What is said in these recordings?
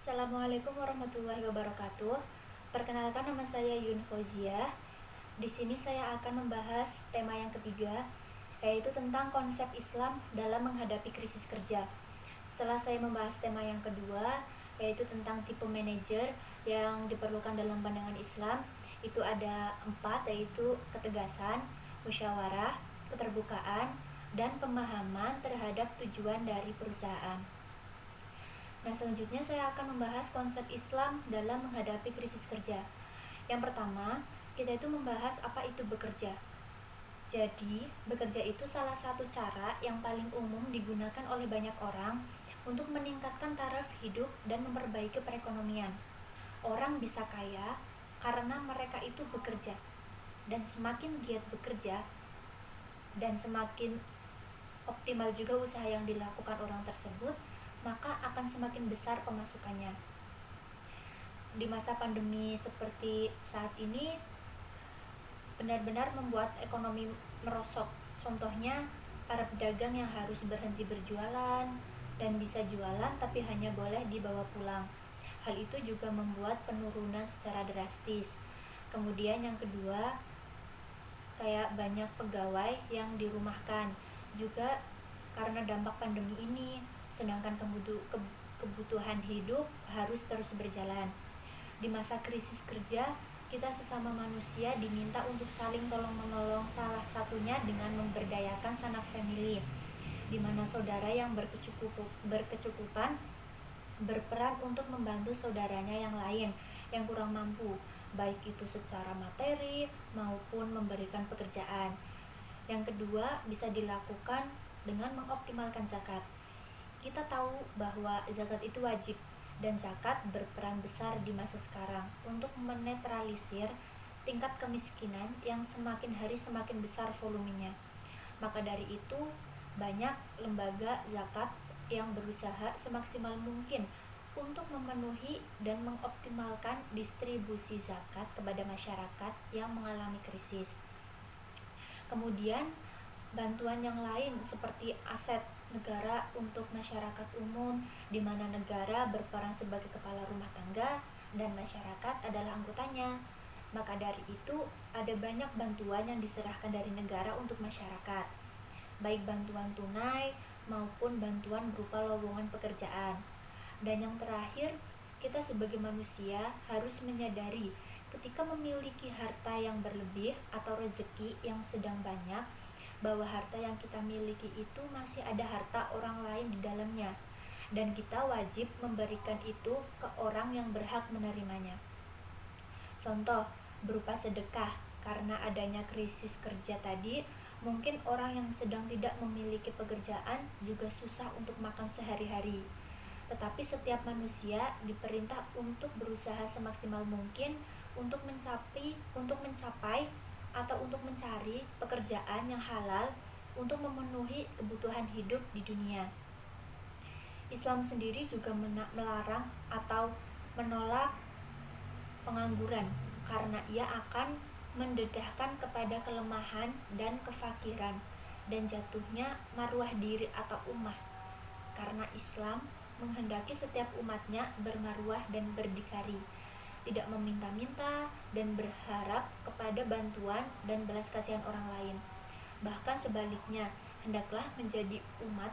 Assalamualaikum warahmatullahi wabarakatuh. Perkenalkan, nama saya Yun Fauzia. Di sini saya akan membahas tema yang ketiga, yaitu tentang konsep Islam dalam menghadapi krisis kerja. Setelah saya membahas tema yang kedua, yaitu tentang tipe manajer yang diperlukan dalam pandangan Islam, itu ada 4, yaitu ketegasan, musyawarah, keterbukaan, dan pemahaman terhadap tujuan dari perusahaan. Nah, selanjutnya saya akan membahas konsep Islam dalam menghadapi krisis kerja. Yang pertama, kita itu membahas apa itu bekerja. Jadi, bekerja itu salah satu cara yang paling umum digunakan oleh banyak orang untuk meningkatkan taraf hidup dan memperbaiki perekonomian. Orang bisa kaya karena mereka itu bekerja. Dan semakin giat bekerja dan semakin optimal juga usaha yang dilakukan orang tersebut, maka akan semakin besar pemasukannya. Di masa pandemi seperti saat ini, benar-benar membuat ekonomi merosot. Contohnya, para pedagang yang harus berhenti berjualan dan bisa jualan tapi hanya boleh dibawa pulang. Hal itu juga membuat penurunan secara drastis. Kemudian yang kedua, kayak banyak pegawai yang dirumahkan. Juga karena dampak pandemi ini, sedangkan kebutuhan hidup harus terus berjalan. Di masa krisis kerja, kita sesama manusia diminta untuk saling tolong-menolong, salah satunya dengan memberdayakan sanak famili, di mana saudara yang berkecukupan berperan untuk membantu saudaranya yang lain yang kurang mampu, baik itu secara materi maupun memberikan pekerjaan. Yang kedua, bisa dilakukan dengan mengoptimalkan zakat. Kita tahu bahwa zakat itu wajib, dan zakat berperan besar di masa sekarang untuk menetralisir tingkat kemiskinan yang semakin hari semakin besar volumenya. Maka dari itu, banyak lembaga zakat yang berusaha semaksimal mungkin untuk memenuhi dan mengoptimalkan distribusi zakat kepada masyarakat yang mengalami krisis. Kemudian, bantuan yang lain seperti aset negara untuk masyarakat umum, di mana negara berperan sebagai kepala rumah tangga dan masyarakat adalah anggotanya. Maka dari itu, ada banyak bantuan yang diserahkan dari negara untuk masyarakat, baik bantuan tunai maupun bantuan berupa lowongan pekerjaan. Dan yang terakhir, kita sebagai manusia harus menyadari ketika memiliki harta yang berlebih atau rezeki yang sedang banyak, bahwa harta yang kita miliki itu masih ada harta orang lain di dalamnya, dan kita wajib memberikan itu ke orang yang berhak menerimanya. Contoh, berupa sedekah. Karena adanya krisis kerja tadi, mungkin orang yang sedang tidak memiliki pekerjaan juga susah untuk makan sehari-hari. Tetapi setiap manusia diperintah untuk berusaha semaksimal mungkin untuk mencapai atau untuk mencari pekerjaan yang halal untuk memenuhi kebutuhan hidup di dunia. Islam sendiri juga melarang atau menolak pengangguran karena ia akan mendedahkan kepada kelemahan dan kefakiran dan jatuhnya marwah diri atau ummah, karena Islam menghendaki setiap umatnya bermarwah dan berdikari, tidak meminta-minta dan berharap kepada bantuan dan belas kasihan orang lain. Bahkan sebaliknya, hendaklah menjadi umat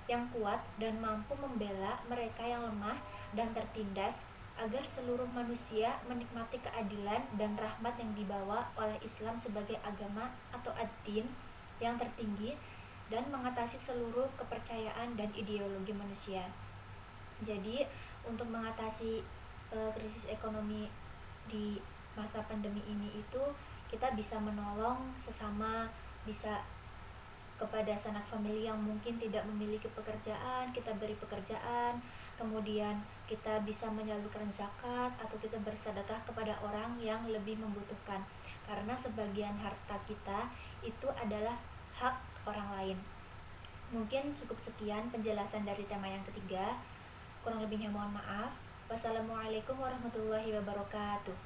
yang kuat dan mampu membela mereka yang lemah dan tertindas, agar seluruh manusia menikmati keadilan dan rahmat yang dibawa oleh Islam sebagai agama atau ad-din yang tertinggi dan mengatasi seluruh kepercayaan dan ideologi manusia. Jadi, untuk mengatasi krisis ekonomi di masa pandemi ini itu, kita bisa menolong sesama, bisa kepada sanak famili yang mungkin tidak memiliki pekerjaan, kita beri pekerjaan. Kemudian kita bisa menyalurkan zakat atau kita bersedekah kepada orang yang lebih membutuhkan, karena sebagian harta kita itu adalah hak orang lain. Mungkin cukup sekian penjelasan dari tema yang ketiga. Kurang lebihnya mohon maaf. Wassalamualaikum warahmatullahi wabarakatuh.